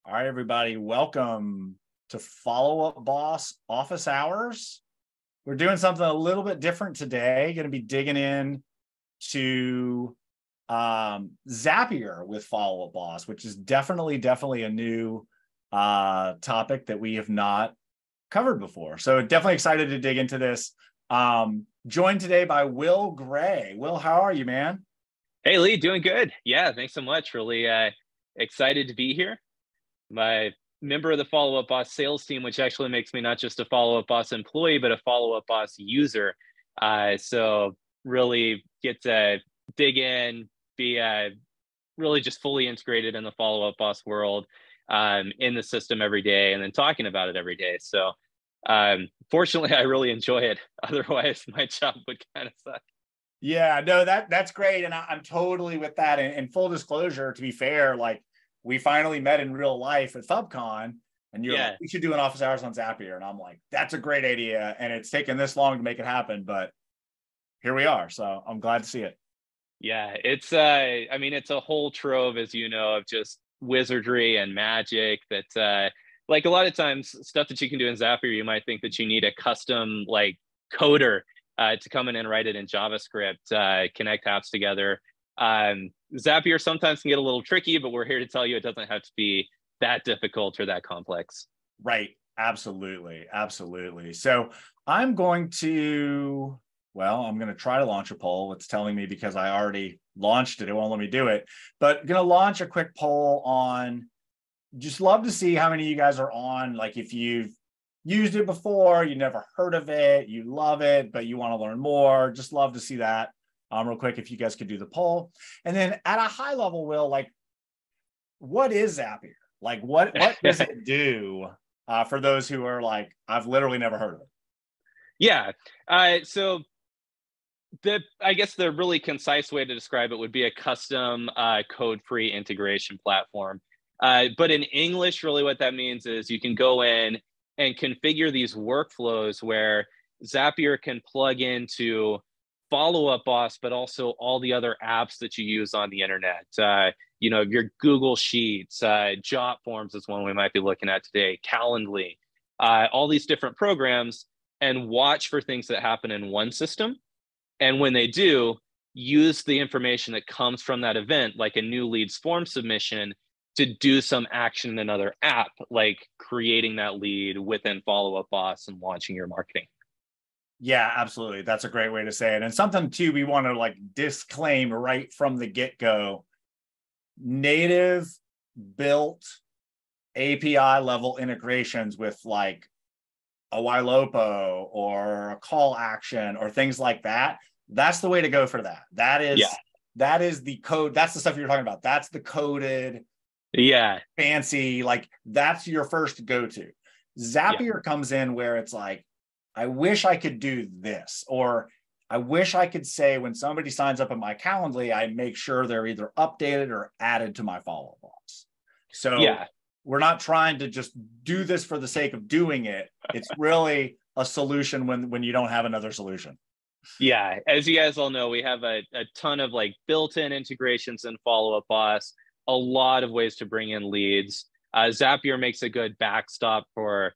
All right, everybody, welcome to Follow Up Boss Office Hours. We're doing something a little bit different today. Going to be digging in to Zapier with Follow Up Boss, which is definitely a new topic that we have not covered before. So definitely excited to dig into this. Joined today by Will Gray. Will, how are you, man? Hey, Lee, doing good. Yeah, thanks so much. Really excited to be here. My member of the Follow Up Boss sales team, which actually makes me not just a Follow Up Boss employee, but a Follow Up Boss user. So really get to dig in, be really just fully integrated in the Follow Up Boss world, in the system every day, and then talking about it every day. So fortunately, I really enjoy it. Otherwise, my job would kind of suck. Yeah, no, that's great. And I'm totally with that. And full disclosure, to be fair, like we finally met in real life at FUBCon, and you're like, we should do an office hours on Zapier. And I'm like, that's a great idea. And it's taken this long to make it happen, but here we are. So I'm glad to see it. Yeah, it's I mean, it's a whole trove, as you know, of just wizardry and magic that like a lot of times stuff that you can do in Zapier, you might think that you need a custom like coder to come in and write it in JavaScript, connect apps together. Zapier sometimes can get a little tricky, but we're here to tell you it doesn't have to be that difficult or that complex. Right. Absolutely. So I'm going to try to launch a poll. It's telling me because I already launched it. It won't let me do it, but going to launch a quick poll on, just love to see how many of you guys are on. Like if you've used it before, you never heard of it, you love it, but you want to learn more. Just love to see that. Real quick, if you guys could do the poll. And then at a high level, Will, like, what is Zapier? Like, what does it do for those who are like, I've literally never heard of it? Yeah. So I guess the really concise way to describe it would be a custom code-free integration platform. But in English, really what that means is you can go in and configure these workflows where Zapier can plug into Follow Up Boss, but also all the other apps that you use on the internet. Your Google Sheets, Jot Forms is one we might be looking at today, Calendly, all these different programs, and watch for things that happen in one system. And when they do, use the information that comes from that event, like a new leads form submission, to do some action in another app, like creating that lead within Follow Up Boss and launching your marketing. Yeah, absolutely. That's a great way to say it. And something too, we want to like disclaim right from the get-go, native built API level integrations with like a YLOPO or a call action or things like that. That's the way to go for that. That is the code. That's the stuff you're talking about. That's the coded, fancy, like that's your first go-to. Zapier comes in where it's like, I wish I could do this, or I wish I could say when somebody signs up in my Calendly, I make sure they're either updated or added to my Follow-Up Boss. So we're not trying to just do this for the sake of doing it. It's really a solution when you don't have another solution. Yeah, as you guys all know, we have a ton of like built-in integrations in Follow Up Boss, a lot of ways to bring in leads. Zapier makes a good backstop for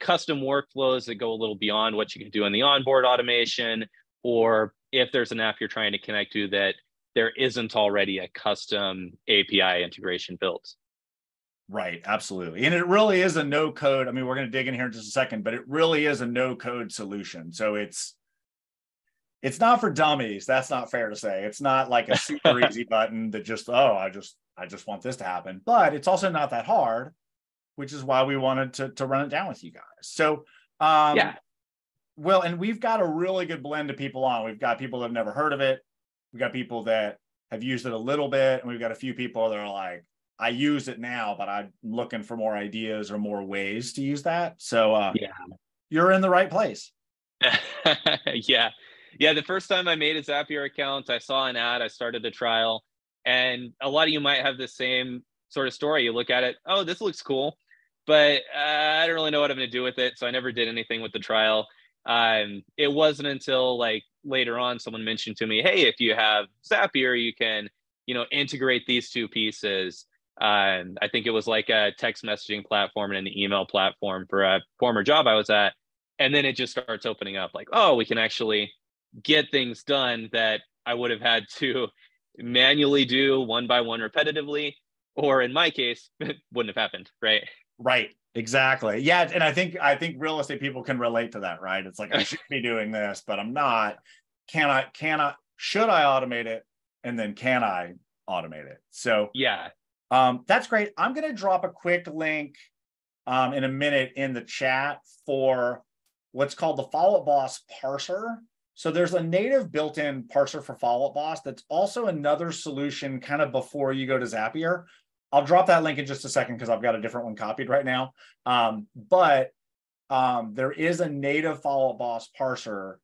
custom workflows that go a little beyond what you can do in the onboard automation, or if there's an app you're trying to connect to that there isn't already a custom API integration built. Right, absolutely. And it really is a no code. I mean, we're going to dig in here in just a second, but it really is a no code solution. So it's not for dummies. That's not fair to say. It's not like a super easy button that just, I just want this to happen. But it's also not that hard, which is why we wanted to run it down with you guys. So, well, and we've got a really good blend of people on. We've got people that have never heard of it. We've got people that have used it a little bit. And we've got a few people that are like, I use it now, but I'm looking for more ideas or more ways to use that. So you're in the right place. Yeah. The first time I made a Zapier account, I saw an ad, I started a trial, and a lot of you might have the same sort of story. You look at it, oh, this looks cool, but I don't really know what I'm going to do with it. So I never did anything with the trial. It wasn't until like later on, someone mentioned to me, hey, if you have Zapier, you can, integrate these two pieces. I think it was like a text messaging platform and an email platform for a former job I was at. And then it just starts opening up like, oh, we can actually get things done that I would have had to manually do one by one repetitively, or in my case, it wouldn't have happened, right? Right. Exactly. Yeah. And I think real estate people can relate to that, right? It's like, I should be doing this, but I'm not. Should I automate it? And then can I automate it? So Yeah. that's great. I'm going to drop a quick link in a minute in the chat for what's called the Follow Up Boss parser. So there's a native built-in parser for Follow Up Boss that's also another solution kind of before you go to Zapier. I'll drop that link in just a second because I've got a different one copied right now. But there is a native Follow Up Boss parser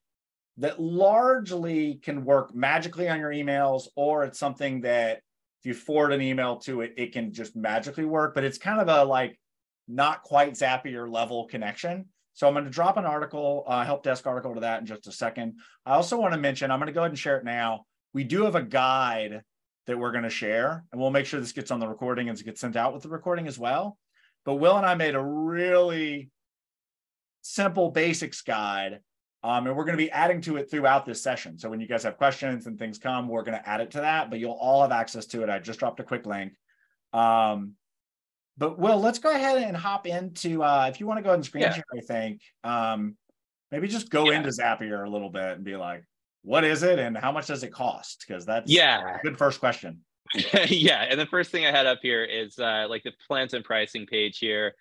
that largely can work magically on your emails, or it's something that if you forward an email to it, it can just magically work, but it's kind of a like not quite Zapier level connection. So I'm going to drop an article, help desk article to that in just a second. I also want to mention, I'm going to go ahead and share it now. We do have a guide that we're going to share, and we'll make sure this gets on the recording and gets sent out with the recording as well. But Will and I made a really simple basics guide, and we're going to be adding to it throughout this session. So when you guys have questions and things come, we're going to add it to that, but you'll all have access to it. I just dropped a quick link. But Will, let's go ahead and hop into, if you want to go ahead and screen share, I think, maybe just go into Zapier a little bit and be like, what is it and how much does it cost? Because that's a good first question. Yeah. And the first thing I had up here is like the plans and pricing page here.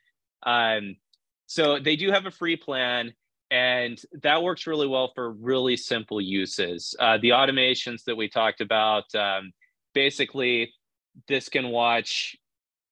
So they do have a free plan, and that works really well for really simple uses. The automations that we talked about, basically this can watch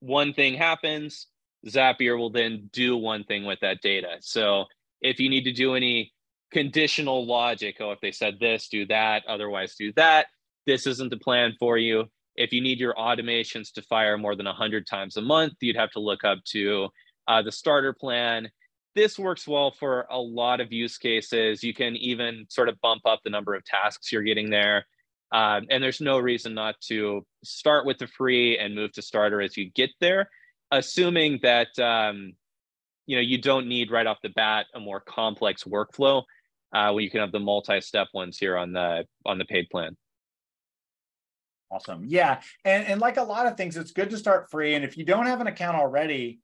one thing happens, Zapier will then do one thing with that data. So if you need to do any conditional logic, oh, if they said this, do that, otherwise do that, this isn't the plan for you. If you need your automations to fire more than 100 times a month, you'd have to look up to the starter plan. This works well for a lot of use cases. You can even sort of bump up the number of tasks you're getting there. And there's no reason not to start with the free and move to starter as you get there, assuming that you don't need right off the bat a more complex workflow. Where you can have the multi-step ones here on the paid plan. Awesome. Yeah. And like a lot of things, it's good to start free. And if you don't have an account already,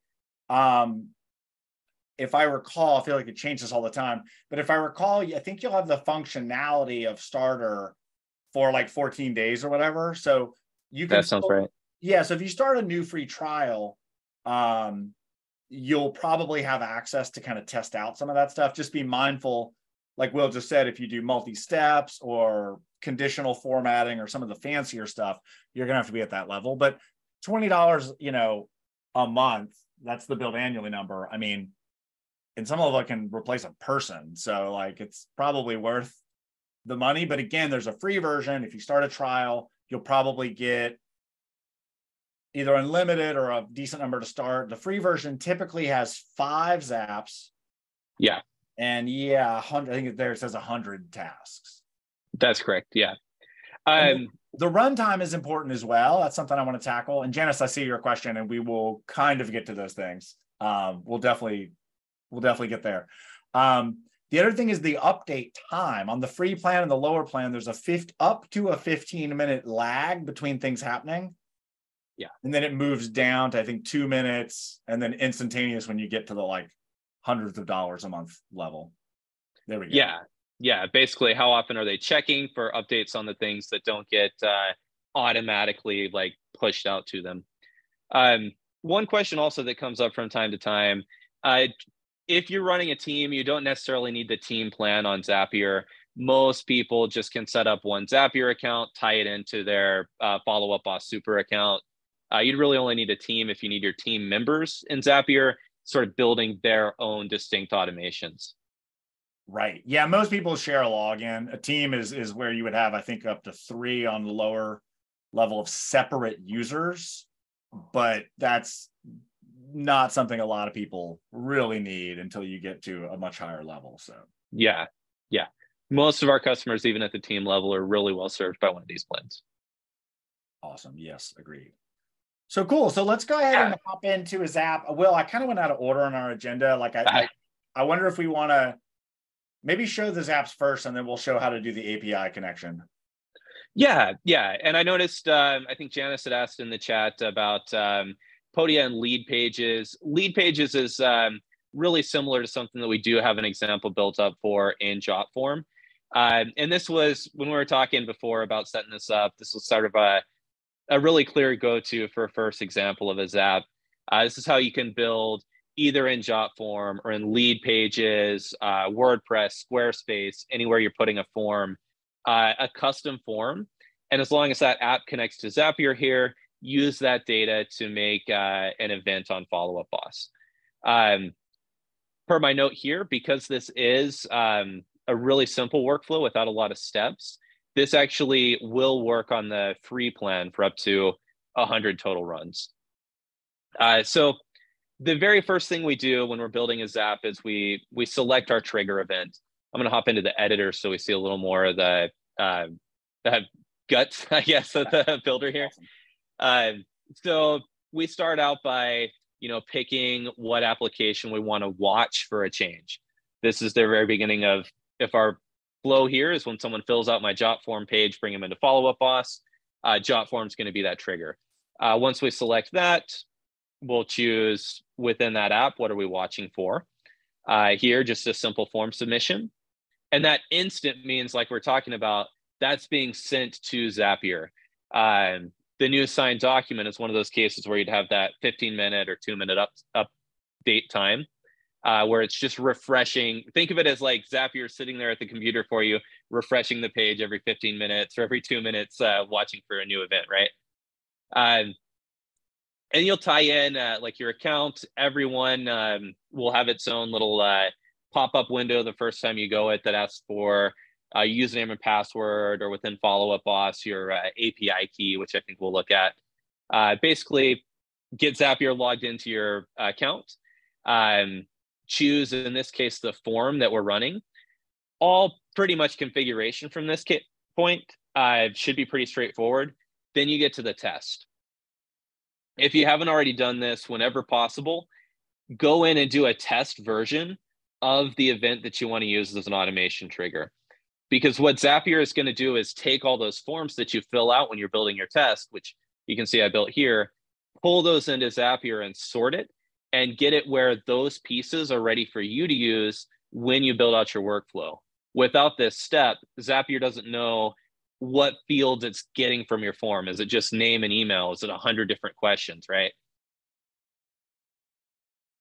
if I recall, I feel like it changes all the time, but if I recall, I think you'll have the functionality of starter for like 14 days or whatever. So you can— That sounds right. Yeah. So if you start a new free trial, you'll probably have access to kind of test out some of that stuff. Just be mindful, like Will just said, if you do multi-steps or conditional formatting or some of the fancier stuff, you're going to have to be at that level. But $20, a month, that's the billed annually number. I mean, and some of it can replace a person. So like, it's probably worth the money. But again, there's a free version. If you start a trial, you'll probably get either unlimited or a decent number to start. The free version typically has 5 Zaps. Yeah. And 100, I think there it says 100 tasks. That's correct. Yeah. The runtime is important as well. That's something I want to tackle. And Janice, I see your question, and we will kind of get to those things. We'll definitely get there. The other thing is the update time. On the free plan and the lower plan, there's up to a 15-minute lag between things happening. Yeah. And then it moves down to, I think, 2 minutes, and then instantaneous when you get to the like hundreds of dollars a month level. There we go. Yeah. Yeah. Basically, how often are they checking for updates on the things that don't get automatically like pushed out to them? One question also that comes up from time to time, if you're running a team, you don't necessarily need the team plan on Zapier. Most people just can set up one Zapier account, tie it into their Follow Up Boss Super account. You'd really only need a team if you need your team members in Zapier sort of building their own distinct automations. Right. Yeah. Most people share a login. A team is where you would have, I think, up to 3 on the lower level of separate users, but that's not something a lot of people really need until you get to a much higher level. So yeah. Most of our customers, even at the team level, are really well served by one of these plans. Awesome. Yes, agreed. So cool. So let's go ahead Yeah. and hop into a Zap. Will, I kind of went out of order on our agenda. Like I wonder if we want to maybe show the Zaps first, and then we'll show how to do the API connection. Yeah, yeah. And I noticed, I think Janice had asked in the chat about Podia and lead pages. Lead pages is really similar to something that we do have an example built up for in Jotform. And this was, when we were talking before about setting this up, this was sort of a really clear go-to for a first example of a Zap. This is how you can build either in Jotform or in lead pages, WordPress, Squarespace, anywhere you're putting a form, a custom form. And as long as that app connects to Zapier here, use that data to make an event on Follow Up Boss. Per my note here, because this is a really simple workflow without a lot of steps, this actually will work on the free plan for up to 100 total runs. So the very first thing we do when we're building a Zap is we select our trigger event. I'm going to hop into the editor so we see a little more of the guts, I guess, of the builder here. So we start out by, picking what application we want to watch for a change. This is the very beginning of, if our flow here is when someone fills out my Jotform page, bring them into Follow Up Boss, Jotform is going to be that trigger. Once we select that, we'll choose within that app, what are we watching for? Here, just a simple form submission. And that instant means, like we're talking about, that's being sent to Zapier. The new signed document is one of those cases where you'd have that 15-minute or 2-minute update time, where it's just refreshing. Think of it as like Zapier sitting there at the computer for you, refreshing the page every 15 minutes or every 2 minutes, watching for a new event, right? And you'll tie in like your account. Everyone will have its own little pop-up window the first time you go it that asks for username and password, or within Follow Up Boss, your API key, which I think we'll look at. Basically, get Zapier logged into your account. Choose, in this case, the form that we're running. All pretty much configuration from this point should be pretty straightforward. Then you get to the test. If you haven't already done this, whenever possible, go in and do a test version of the event that you want to use as an automation trigger. Because what Zapier is going to do is take all those forms that you fill out when you're building your test, which you can see I built here, pull those into Zapier and sort it and get it where those pieces are ready for you to use when you build out your workflow. Without this step, Zapier doesn't know what fields it's getting from your form. Is it just name and email? Is it 100 different questions, right?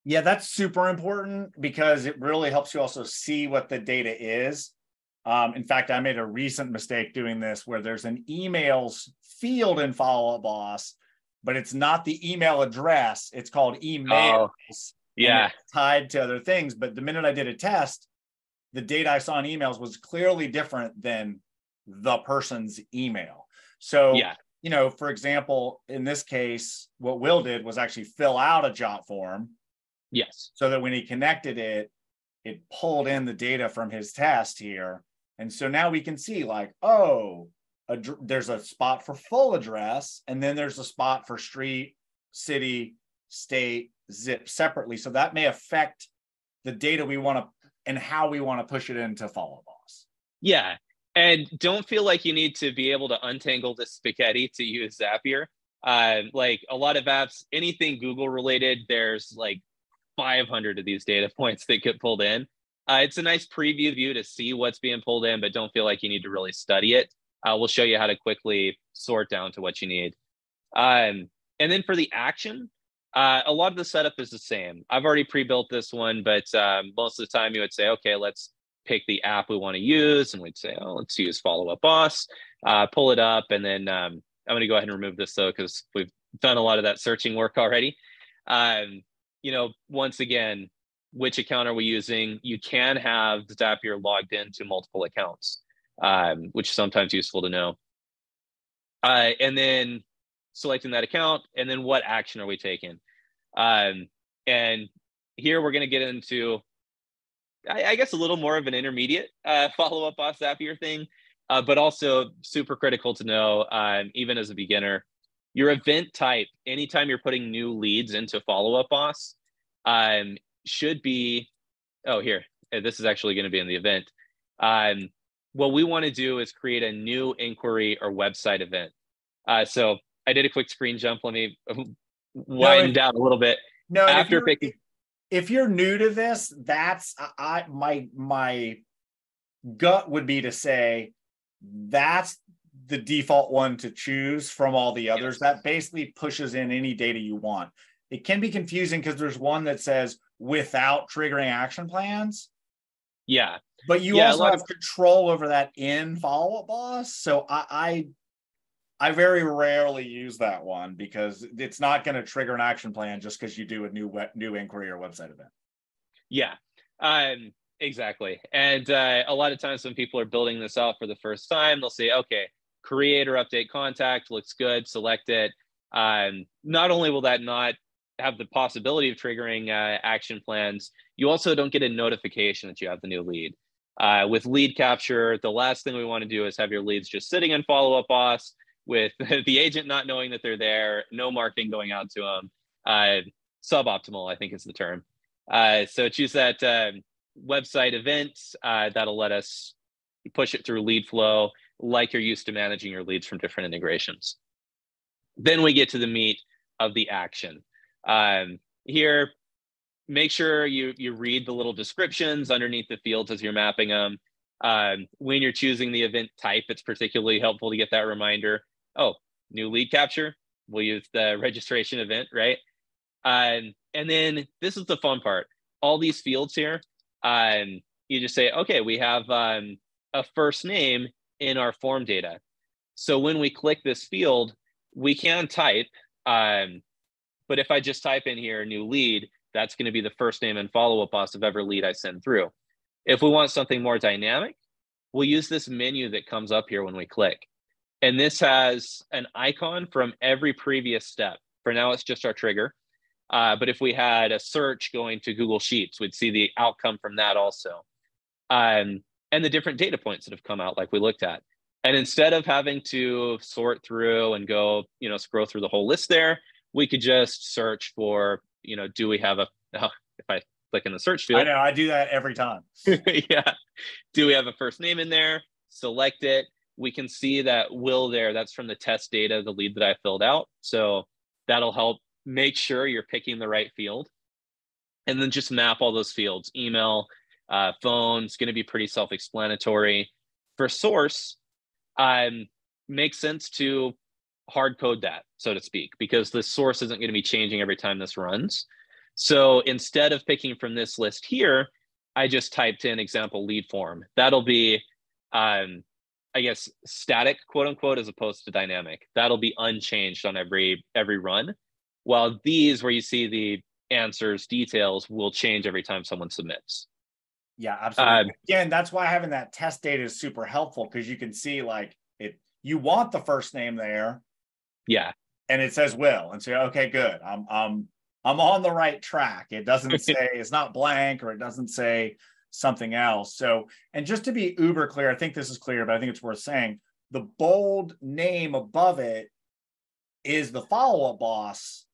Yeah, that's super important because it really helps you also see what the data is. In fact, I made a recent mistake doing this where there's an emails field in Follow Up Boss, but it's not the email address. It's called emails. Yeah. It's tied to other things. But the minute I did a test, the data I saw in emails was clearly different than the person's email. So, for example, in this case, what Will did was actually fill out a Jotform. Yes. So that when he connected it, it pulled in the data from his test here. And so now we can see like, there's a spot for full address, and then there's a spot for street, city, state, zip separately. So that may affect the data we want to and how we want to push it into Follow Up Boss. Yeah. And don't feel like you need to be able to untangle the spaghetti to use Zapier. Like a lot of apps, anything Google related, there's like 500 of these data points that get pulled in. It's a nice preview view to see what's being pulled in, but don't feel like you need to really study it. We'll show you how to quickly sort down to what you need. And then for the action, a lot of the setup is the same. I've already pre-built this one, but most of the time you would say, okay, let's pick the app we want to use. And we'd say, let's use Follow Up Boss, pull it up. And then I'm going to go ahead and remove this though, because we've done a lot of that searching work already. Once again, which account are we using? You can have Zapier logged into multiple accounts, which is sometimes useful to know. And then selecting that account, and then what action are we taking? And here we're going to get into, I guess, a little more of an intermediate Follow Up Boss Zapier thing, but also super critical to know, even as a beginner. Your event type, anytime you're putting new leads into Follow-Up Boss, should be, oh, here, this is actually going to be in the event. What we want to do is create a new inquiry or website event. So I did a quick screen jump. Let me wind down a little bit. No, After picking, if you're new to this, that's my gut would be to say that's the default one to choose from all the others. Yes. That basically pushes in any data you want. It can be confusing because there's one that says without triggering action plans. Yeah. But you also have control over that in Follow-Up Boss. So I very rarely use that one because it's not going to trigger an action plan just because you do a new inquiry or website event. Yeah, exactly. And a lot of times when people are building this out for the first time, they'll say, okay, create or update contact, looks good, select it. Not only will that not have the possibility of triggering action plans, you also don't get a notification that you have the new lead. With lead capture, the last thing we want to do is have your leads just sitting in Follow-Up Boss with the agent not knowing that they're there, no marketing going out to them. Suboptimal, I think is the term. So choose that website event. That'll let us push it through lead flow like you're used to managing your leads from different integrations. Then we get to the meat of the action. Here, make sure you read the little descriptions underneath the fields as you're mapping them. When you're choosing the event type, it's particularly helpful to get that reminder. Oh, new lead capture, we'll use the registration event, right? And then this is the fun part. All these fields here, you just say, okay, we have a first name in our form data. So when we click this field, we can type, but if I just type in here, new lead, that's going to be the first name and Follow-Up Boss of every lead I send through. If we want something more dynamic, we'll use this menu that comes up here when we click. And this has an icon from every previous step. For now, it's just our trigger. But if we had a search going to Google Sheets, we'd see the outcome from that also. And the different data points that have come out like we looked at. And instead of having to sort through and go, scroll through the whole list there, we could just search for, do we have if I click in the search field. I know, I do that every time. Yeah. Do we have a first name in there? Select it. We can see that Will there, that's from the test data, the lead that I filled out. So that'll help make sure you're picking the right field. And then just map all those fields. Email, phone, it's going to be pretty self-explanatory. For source, makes sense to hard code that, so to speak, because the source isn't going to be changing every time this runs. So instead of picking from this list here, I just typed in example lead form. That'll be, I guess, static, quote unquote, as opposed to dynamic. That'll be unchanged on every run. While these, where you see the answers, details, will change every time someone submits. Yeah, absolutely. Again, that's why having that test data is super helpful, because you can see you want the first name there. Yeah. And it says Will, and say, okay, good. I'm on the right track. It doesn't say it's not blank, or it doesn't say something else. So, and just to be uber clear, I think this is clear, but I think it's worth saying, the bold name above it is the Follow-Up Boss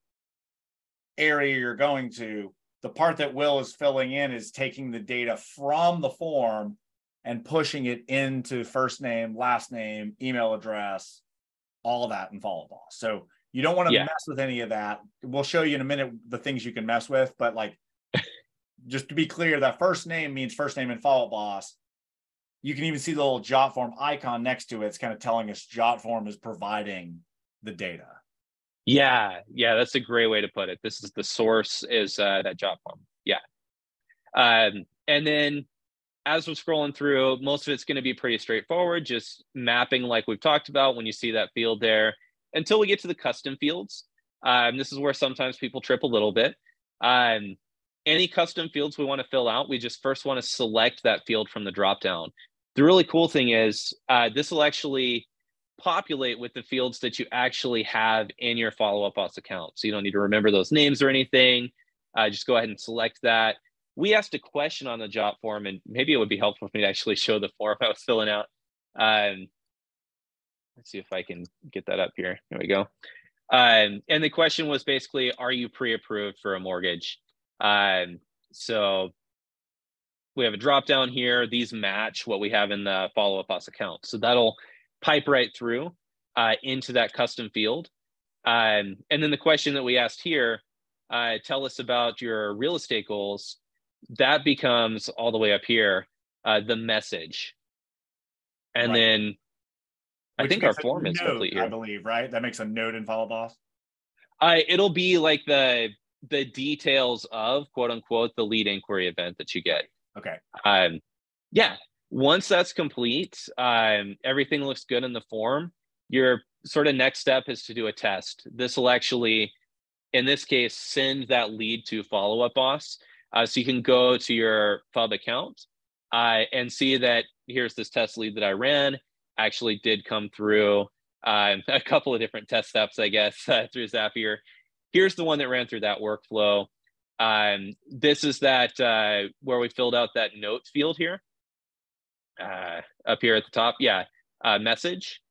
area you're going to. The part that Will is filling in is taking the data from the form and pushing it into first name, last name, email address, all of that in Follow-Up Boss. So you don't want to mess with any of that. We'll show you in a minute the things you can mess with, but just to be clear, that first name means first name in Follow-Up Boss. You can even see the little JotForm icon next to it. It's kind of telling us JotForm is providing the data. Yeah, that's a great way to put it. This is the source, is that JotForm. Yeah. And then as we're scrolling through, most of it's going to be pretty straightforward, just mapping like we've talked about when you see that field there, until we get to the custom fields. This is where sometimes people trip a little bit. Any custom fields we want to fill out, we just first want to select that field from the dropdown. The really cool thing is this will actually populate with the fields that you actually have in your Follow-Up Boss account. So you don't need to remember those names or anything. Just go ahead and select that. We asked a question on the JotForm, and maybe it would be helpful for me to actually show the form I was filling out. Let's see if I can get that up here. There we go. And the question was basically, are you pre-approved for a mortgage? So we have a drop down here. These match what we have in the Follow Up Us account. So that'll pipe right through into that custom field. And then the question that we asked here, tell us about your real estate goals. That becomes all the way up here, the message. And then I think our form is complete here. I believe, right? That makes a note in Follow Boss. It'll be like the details of, quote unquote, the lead inquiry event that you get. Okay. Yeah. Once that's complete, everything looks good in the form. Your sort of next step is to do a test. This will actually, in this case, send that lead to Follow Up Boss. So you can go to your FUB account and see that here's this test lead that I ran. Actually did come through a couple of different test steps, I guess, through Zapier. Here's the one that ran through that workflow. This is that where we filled out that note field here. Up here at the top, yeah, message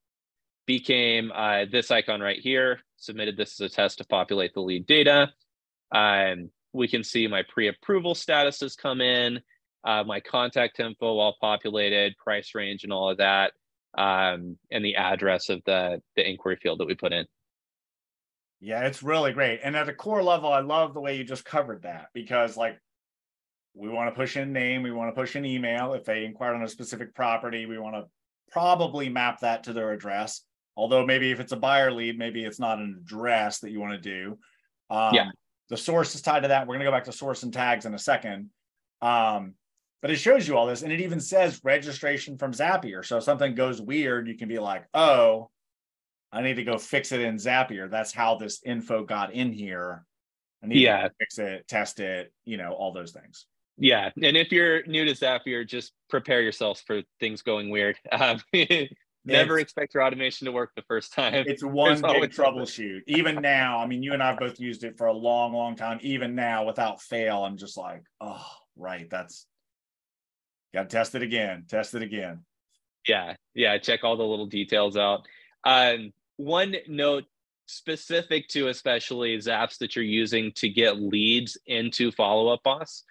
became this icon right here. Submitted this as a test to populate the lead data. We can see my pre-approval status has come in, my contact info all populated, price range and all of that, and the address of the inquiry field that we put in. Yeah, it's really great. And at a core level, I love the way you just covered that, because like we want to push in name, we want to push in email. If they inquired on a specific property, we want to probably map that to their address. Although maybe if it's a buyer lead, maybe it's not an address that you want to do. Yeah. The source is tied to that. We're going to go back to source and tags in a second. But it shows you all this, and it even says registration from Zapier. So if something goes weird, you can be like, oh, I need to go fix it in Zapier. That's how this info got in here. I need to fix it, test it, all those things. Yeah. And if you're new to Zapier, just prepare yourselves for things going weird. Never expect your automation to work the first time. It's one big troubleshoot. Even now, I mean, you and I have both used it for a long, long time. Even now, without fail, I'm just like, oh, right. That's got to test it again. Test it again. Yeah. Yeah. Check all the little details out. One note specific to especially Zaps that you're using to get leads into Follow Up Boss.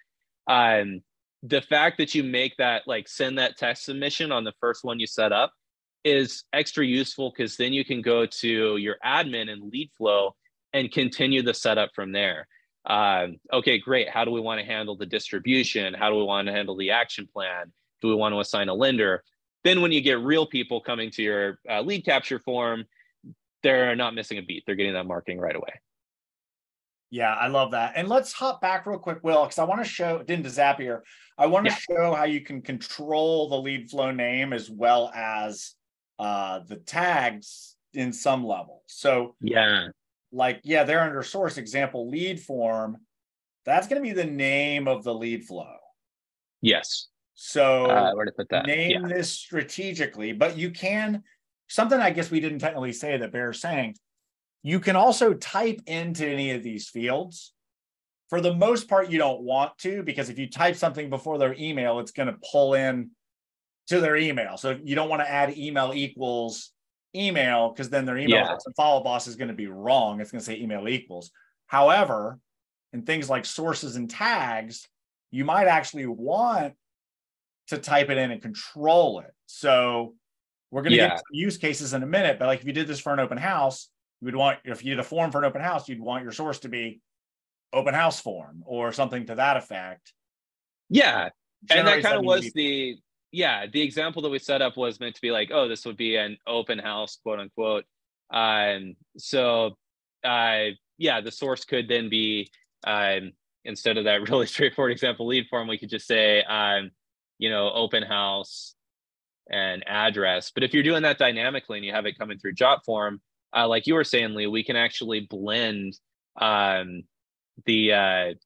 The fact that you make that, like, send that text submission on the first one you set up is extra useful, because then you can go to your admin and lead flow and continue the setup from there. Okay, great. How do we want to handle the distribution? How do we want to handle the action plan? Do we want to assign a lender? Then when you get real people coming to your lead capture form, they're not missing a beat. They're getting that marketing right away. Yeah, I love that. And let's hop back real quick, Will, because I want to show into Zapier. I want to show how you can control the lead flow name as well as the tags in some level. So they're under source example lead form. That's going to be the name of the lead flow. Yes. So where to put that? Name this strategically, but you can, something I guess we didn't technically say that bears saying, you can also type into any of these fields. For the most part, you don't want to, because if you type something before their email, it's going to pull in to their email. So you don't want to add email equals email, because then their email and Follow Boss is going to be wrong. It's going to say email equals. However, in things like sources and tags, you might actually want to type it in and control it. So we're going to get some use cases in a minute, but like if you did this for an open house, you would want, if you did a form for an open house, you'd want your source to be open house form or something to that effect. Yeah. And that kind of was the example that we set up was meant to be like, oh, this would be an open house, quote unquote. The source could then be, instead of that really straightforward example lead form, we could just say, open house and address. But if you're doing that dynamically and you have it coming through job form, like you were saying, Lee, we can actually blend the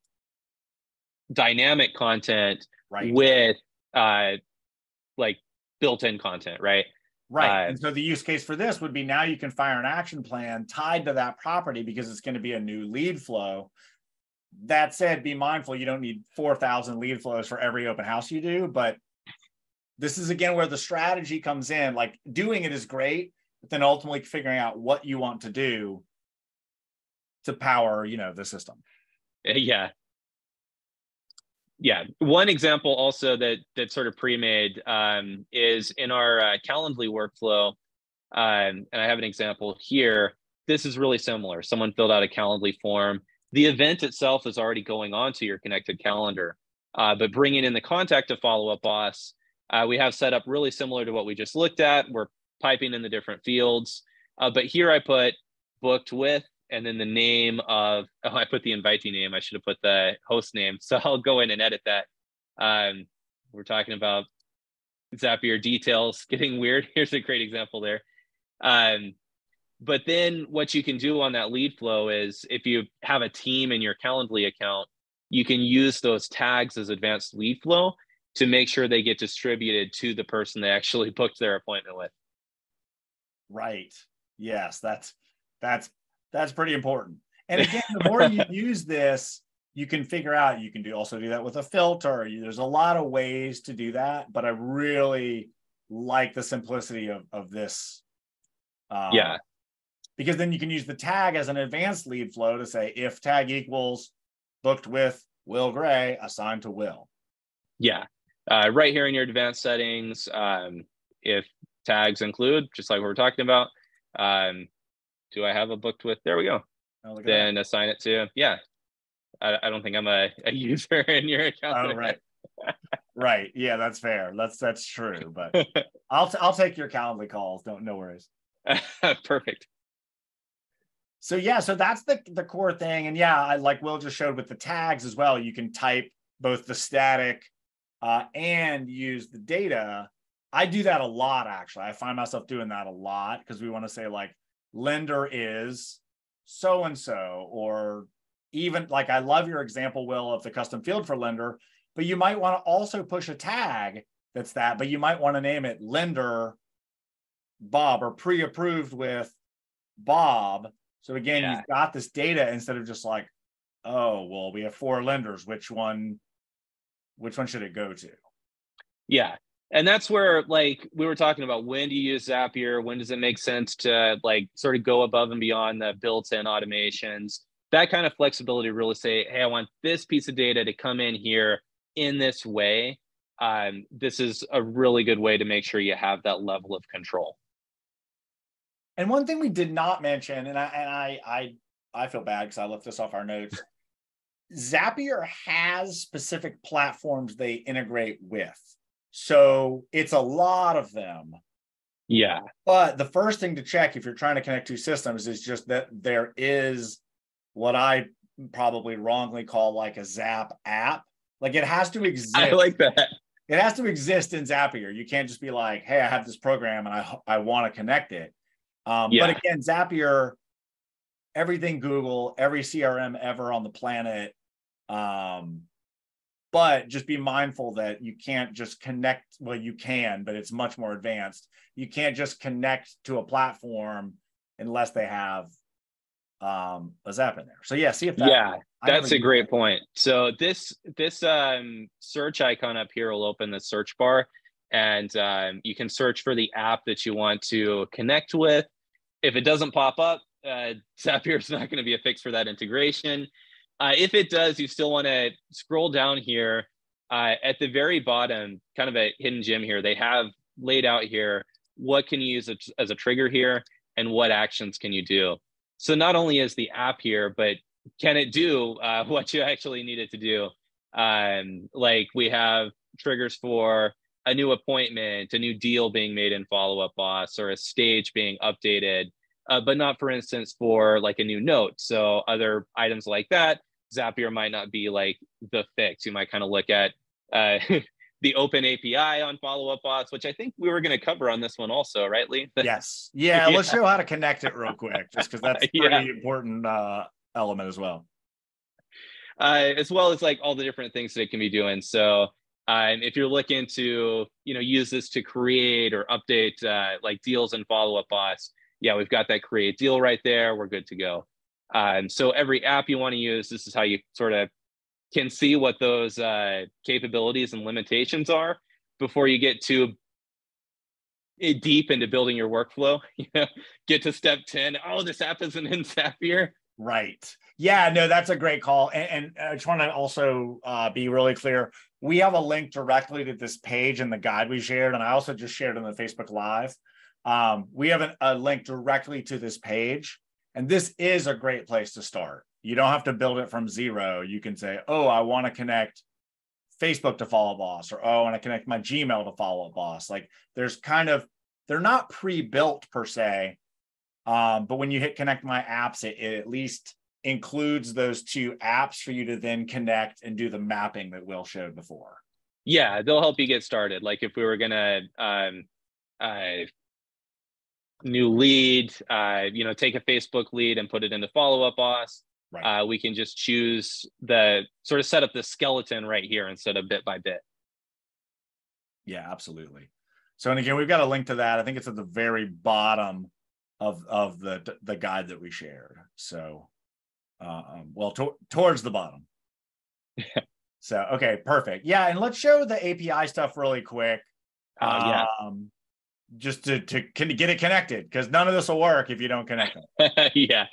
dynamic content with like built-in content, right? Right. And so the use case for this would be, now you can fire an action plan tied to that property because it's going to be a new lead flow. That said, be mindful, you don't need 4,000 lead flows for every open house you do, but this is again where the strategy comes in. Like, doing it is great, but then ultimately figuring out what you want to do power, the system. Yeah. Yeah. One example also that sort of pre-made is in our Calendly workflow. And I have an example here. This is really similar. Someone filled out a Calendly form. The event itself is already going on to your connected calendar, but bringing in the contact to follow-up boss, we have set up really similar to what we just looked at. We're piping in the different fields, but here I put booked with, and then the name of, I put the invitee name. I should have put the host name. So I'll go in and edit that. We're talking about Zapier details getting weird. Here's a great example there. But then what you can do on that lead flow is if you have a team in your Calendly account, you can use those tags as advanced lead flow to make sure they get distributed to the person they actually booked their appointment with. Right. Yes, that's pretty important. And again, the more you use this, you can figure out, you can also do that with a filter. There's a lot of ways to do that, but I really like the simplicity of this. Yeah. Because then you can use the tag as an advanced lead flow to say, if tag equals booked with Will Gray, assigned to Will. Yeah. Right here in your advanced settings, if tags include, just like we were talking about, do I have a booked with? There we go. Oh, then assign it to, yeah. I don't think I'm a user in your account. Oh, right. Right. Yeah, that's fair. That's true. But I'll take your Calendly calls. No worries. Perfect. So yeah, so that's the core thing. And yeah, I like Will just showed with the tags as well. You can type both the static and use the data. I do that a lot, actually. I find myself doing that a lot because we want to say like lender is so-and-so, or even like, I love your example, Will, of the custom field for lender, but you might want to also push a tag that's that, but you might want to name it lender Bob or pre-approved with Bob. So again, you've got this data instead of just like, oh, well, we have 4 lenders. Which one should it go to? Yeah. And that's where, like, we were talking about, when do you use Zapier? When does it make sense to like sort of go above and beyond the built-in automations? That kind of flexibility to really say, hey, I want this piece of data to come in here in this way. This is a really good way to make sure you have that level of control. And one thing we did not mention, and I feel bad because I left this off our notes. Zapier has specific platforms they integrate with. So it's a lot of them. Yeah. But the first thing to check if you're trying to connect 2 systems is just that there is what I probably wrongly call like a Zap app. Like, it has to exist. I like that. It has to exist in Zapier. You can't just be like, hey, I have this program and I want to connect it. But again, Zapier, everything Google, every CRM ever on the planet. But just be mindful that you can't just connect. Well, you can, but it's much more advanced. You can't just connect to a platform unless they have a Zap in there. So yeah, see if that. Yeah, that's a great point. So this search icon up here will open the search bar, and you can search for the app that you want to connect with. If it doesn't pop up, Zapier is not going to be a fix for that integration. If it does, you still want to scroll down here at the very bottom, kind of a hidden gem here. They have laid out here, what can you use as a trigger here and what actions can you do? So not only is the app here, but can it do what you actually need it to do? Like, we have triggers for a new appointment, a new deal being made in Follow-Up Boss, or a stage being updated, but not, for instance, for like a new note. So other items like that, Zapier might not be like the fix. You might kind of look at the open API on Follow-Up Boss, which I think we were going to cover on this one also, right, Lee? Yes. Yeah, let's show how to connect it real quick, just because that's a pretty important element as well. As well as like all the different things that it can be doing. So if you're looking to, use this to create or update like deals in Follow-Up Boss, yeah, we've got that create deal right there. We're good to go. So every app you want to use, this is how you sort of can see what those capabilities and limitations are before you get too deep into building your workflow. Get to step 10. Oh, this app isn't in Zapier. Right. Yeah, no, that's a great call. And I just want to also be really clear. We have a link directly to this page in the guide we shared, and I also just shared in the Facebook Live. We have a link directly to this page, and this is a great place to start. You don't have to build it from zero. You can say, oh, I want to connect Facebook to Follow Boss, or oh, I want to connect my Gmail to Follow Boss. Like there's kind of, they're not pre-built per se. But when you hit connect my apps, it at least includes those two apps for you to then connect and do the mapping that Will showed before. Yeah, they'll help you get started. Like if we were gonna new lead, take a Facebook lead and put it into Follow Up Boss. Right. We can just choose the sort of set up the skeleton right here instead of bit by bit. Yeah, absolutely. So, and again, we've got a link to that. I think it's at the very bottom of the guide that we shared. So, towards the bottom. So, okay, perfect. Yeah, and let's show the API stuff really quick. Just to get it connected, because none of this will work if you don't connect it. Yeah.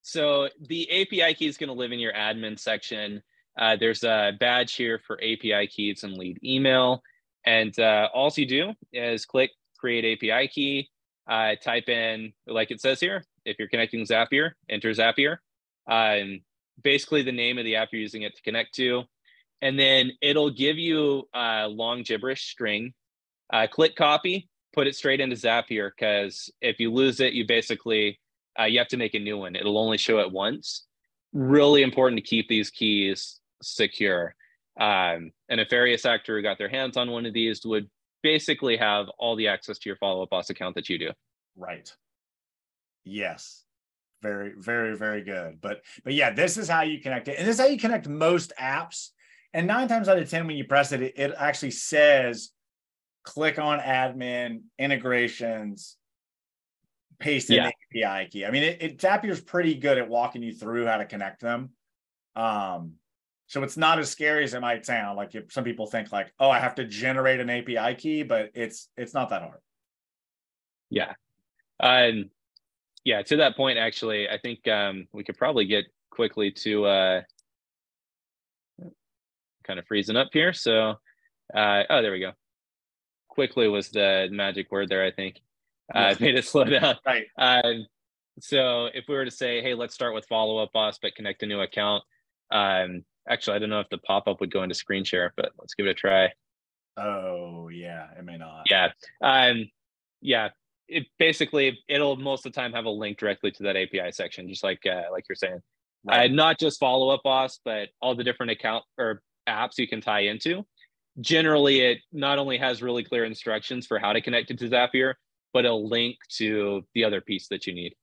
So the API key is going to live in your admin section. There's a badge here for API keys and lead email. And all you do is click create API key, type in, like it says here, if you're connecting Zapier, enter Zapier. Basically the name of the app you're using it to connect to. And then it'll give you a long gibberish string. Click copy, put it straight into Zapier, because if you lose it, you basically, you have to make a new one. It'll only show it once. Really important to keep these keys secure. A nefarious actor who got their hands on one of these would basically have all the access to your Follow Up Boss account that you do. Right. Yes. Very, very, very good. But yeah, this is how you connect it. And this is how you connect most apps. And 9 times out of 10, when you press it, it actually says, click on admin, integrations, paste in the API key. I mean, Zapier's pretty good at walking you through how to connect them. So it's not as scary as it might sound. Like if some people think like, oh, I have to generate an API key, but it's not that hard. Yeah. Yeah, to that point, actually, I think we could probably get quickly to kind of freezing up here. So, oh, there we go. Quickly was the magic word there, I think. Made it slow down. Right. So if we were to say, hey, let's start with Follow Up Boss, but connect a new account. Actually, I don't know if the pop-up would go into screen share, but let's give it a try. Oh, yeah, it may not. Yeah. Yeah. It'll most of the time have a link directly to that API section, just like you're saying. Right. Not just Follow Up Boss, but all the different account or apps you can tie into. Generally, it not only has really clear instructions for how to connect it to Zapier, but a link to the other piece that you need.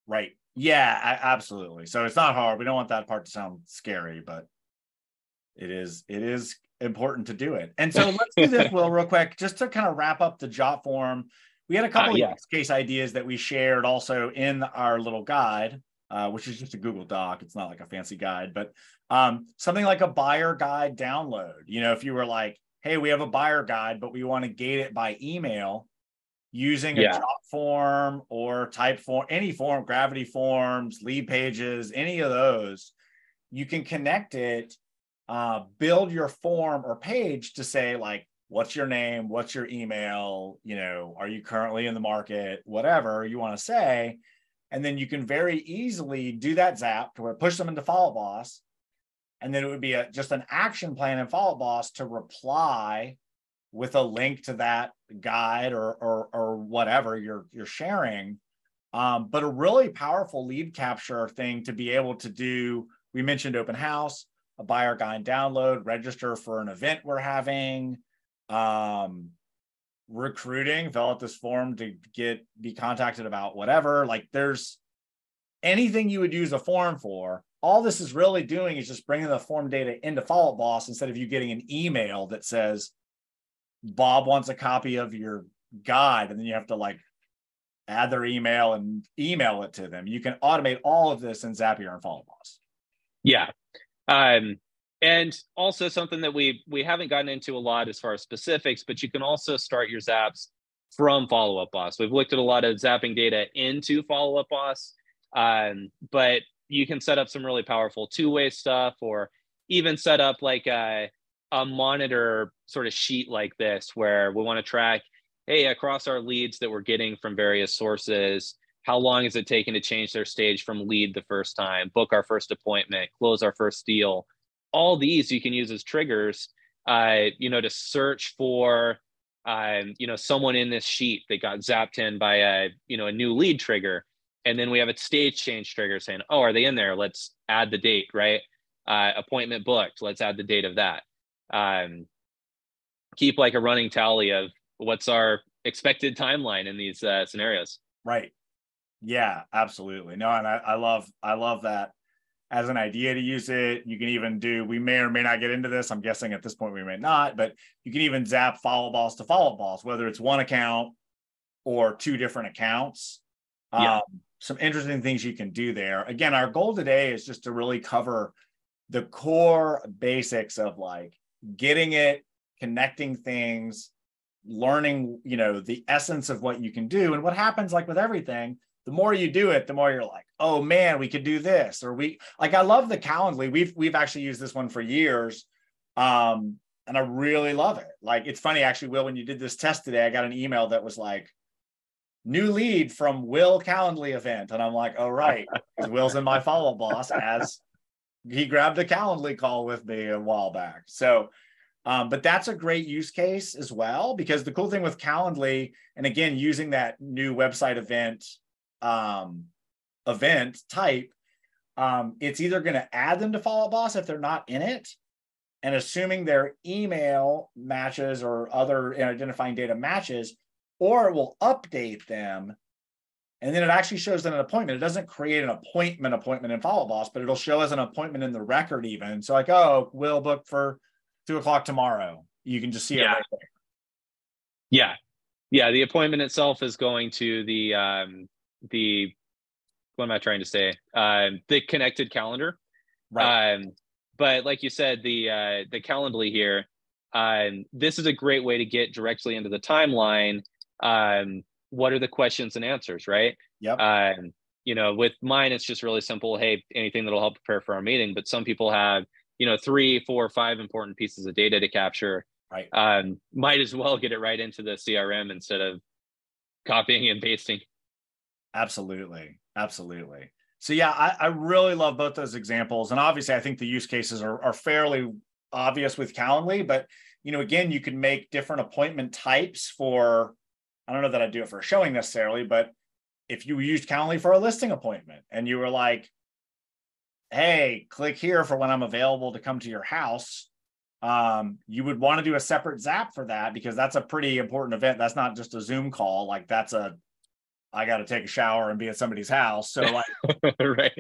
Right. Yeah, absolutely. So it's not hard. We don't want that part to sound scary, but it is important to do it. And so let's do this, Will, real quick, just to kind of wrap up the jot form. We had a couple of use case ideas that we shared also in our little guide, which is just a Google Doc. It's not like a fancy guide, but something like a buyer guide download. You know, if you were like, hey, we have a buyer guide, but we want to gate it by email using a jot form or type form, any form, Gravity Forms, lead pages, any of those, you can connect it, build your form or page to say like, what's your name? What's your email? You know, are you currently in the market? Whatever you want to say. And then you can very easily do that zap to push them into Follow Boss. And then it would be just an action plan in Follow Boss to reply with a link to that guide or whatever you're sharing. But a really powerful lead capture thing to be able to do. We mentioned open house, a buyer guide download, register for an event we're having, recruiting, fill out this form to be contacted about whatever. Like there's anything you would use a form for. All this is really doing is just bringing the form data into Follow Up Boss instead of you getting an email that says Bob wants a copy of your guide, and then you have to like add their email and email it to them. You can automate all of this in Zapier and Follow Boss. Yeah. And also something that we haven't gotten into a lot as far as specifics, but you can also start your Zaps from Follow Up Boss. We've looked at a lot of zapping data into Follow Up Boss. But you can set up some really powerful two-way stuff, or even set up like a monitor sort of sheet like this, where we want to track, hey, across our leads that we're getting from various sources, how long is it taking to change their stage from lead the first time, book our first appointment, close our first deal. All these you can use as triggers, to search for, someone in this sheet that got zapped in by a new lead trigger. And then we have a stage change trigger saying, oh, are they in there? Let's add the date, right? Appointment booked. Let's add the date of that. Keep like a running tally of what's our expected timeline in these scenarios. Right. Yeah, absolutely. No, and I love that as an idea to use it. You can even do, we may or may not get into this. I'm guessing at this point we may not, but you can even zap follow boss to follow boss, whether it's one account or two different accounts. Some interesting things you can do there. Again, our goal today is just to really cover the core basics of like getting it, connecting things, learning, the essence of what you can do. And what happens, like with everything, the more you do it, the more you're like, oh man, we could do this. Or I love the Calendly. We've actually used this one for years. And I really love it. Like, it's funny, actually, Will, when you did this test today, I got an email that was like, new lead from Will Calendly event. And I'm like, oh, right. Because Will's in my follow boss, as he grabbed a Calendly call with me a while back. So, but that's a great use case as well, because the cool thing with Calendly, and again, using that new website event type, it's either going to add them to follow boss if they're not in it, and assuming their email matches or other identifying data matches, or it will update them, and then it actually shows them an appointment. It doesn't create an appointment in follow boss, but it'll show as an appointment in the record even. So like, oh, we'll book for 2:00 tomorrow. You can just see it right there. Yeah. The appointment itself is going to the what am I trying to say? The connected calendar. Right. But like you said, the Calendly here, this is a great way to get directly into the timeline. What are the questions and answers, right? Yep. With mine, it's just really simple. Hey, anything that'll help prepare for our meeting. But some people have, 3, 4, 5 important pieces of data to capture. Right. Might as well get it right into the CRM instead of copying and pasting. Absolutely. So yeah, I really love both those examples. And obviously I think the use cases are fairly obvious with Calendly, but again, you can make different appointment types for, I don't know that I'd do it for a showing necessarily, but if you used Calendly for a listing appointment and you were like, hey, click here for when I'm available to come to your house, you would want to do a separate Zap for that, because that's a pretty important event. That's not just a Zoom call. Like, that's I got to take a shower and be at somebody's house. So like, right.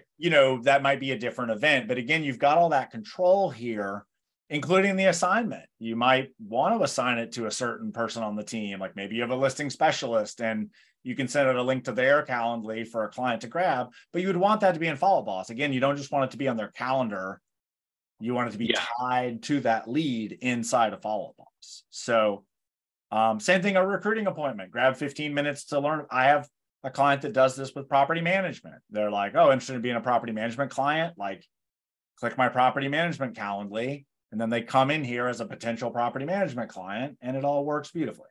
That might be a different event. But again, you've got all that control here, including the assignment. You might want to assign it to a certain person on the team. Like maybe you have a listing specialist and you can send out a link to their Calendly for a client to grab, but you would want that to be in Follow Boss. Again, you don't just want it to be on their calendar. You want it to be tied to that lead inside of Follow Boss. So same thing, a recruiting appointment, grab 15 minutes to learn. I have a client that does this with property management. They're like, oh, interested in being a property management client, like click my property management Calendly. And then they come in here as a potential property management client, and it all works beautifully.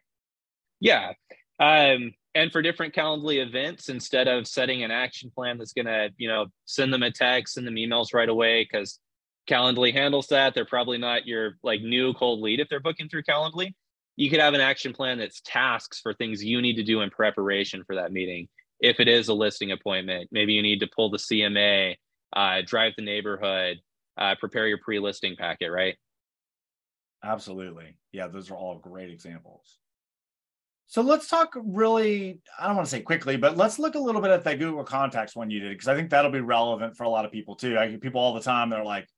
Yeah. And for different Calendly events, instead of setting an action plan that's going to, send them a text, send them emails right away, because Calendly handles that. They're probably not your like new cold lead if they're booking through Calendly. You could have an action plan that's tasks for things you need to do in preparation for that meeting. If it is a listing appointment, maybe you need to pull the CMA, drive the neighborhood, prepare your pre-listing packet, right? Absolutely. Yeah, those are all great examples. So let's talk really, I don't want to say quickly, but let's look a little bit at that Google Contacts one you did, because I think that'll be relevant for a lot of people too. I get people all the time, they're like,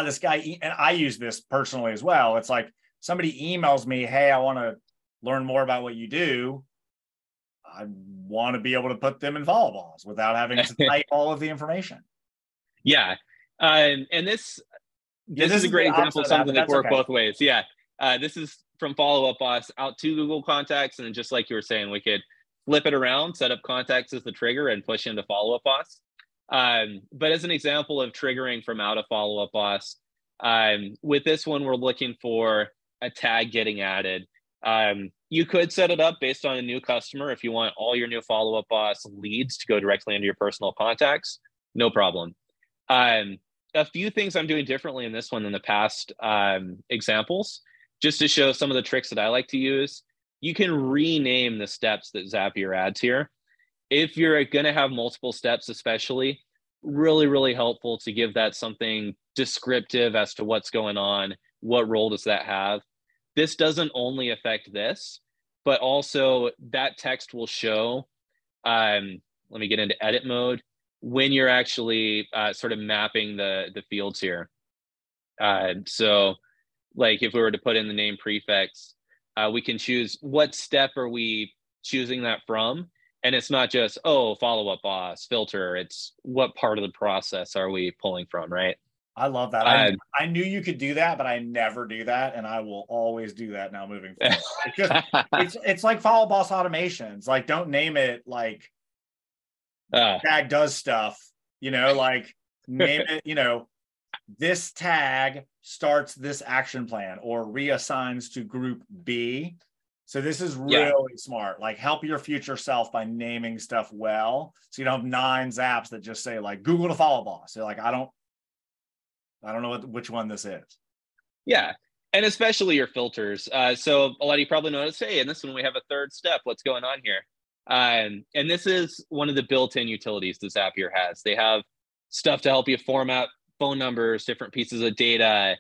this guy, and I use this personally as well. It's like somebody emails me, hey, I want to learn more about what you do. I want to be able to put them in Follow Boss without having to type all of the information. Yeah. And this is a great example of something that can work both ways. Yeah. This is from Follow Up Boss out to Google Contacts. And then just like you were saying, we could flip it around, set up contacts as the trigger and push into follow-up boss. But as an example of triggering from out of follow-up boss, with this one, we're looking for a tag getting added. You could set it up based on a new customer. If you want all your new follow-up boss leads to go directly into your personal contacts, no problem. A few things I'm doing differently in this one than the past examples, just to show some of the tricks that I like to use. You can rename the steps that Zapier adds here. If you're going to have multiple steps, especially, really, really helpful to give that something descriptive as to what's going on, what role does that have. This doesn't only affect this, but also that text will show, let me get into edit mode, when you're actually sort of mapping the fields here. So like if we were to put in the name prefix, we can choose what step are we choosing that from. And it's not just, oh, follow-up boss, filter. It's what part of the process are we pulling from, right? I love that. I knew you could do that, but I never do that. And I will always do that now moving forward. It's like follow boss automations. Like, don't name it like tag does stuff, like name it, this tag starts this action plan or reassigns to group B. So this is really smart. Like, help your future self by naming stuff well. So you don't have 9 zaps that just say like Google to follow boss. So like, I don't know which one this is. Yeah. And especially your filters. So a lot of you probably noticed, hey, in this one, we have a third step. What's going on here? And this is one of the built-in utilities that Zapier has. They have stuff to help you format phone numbers, different pieces of data,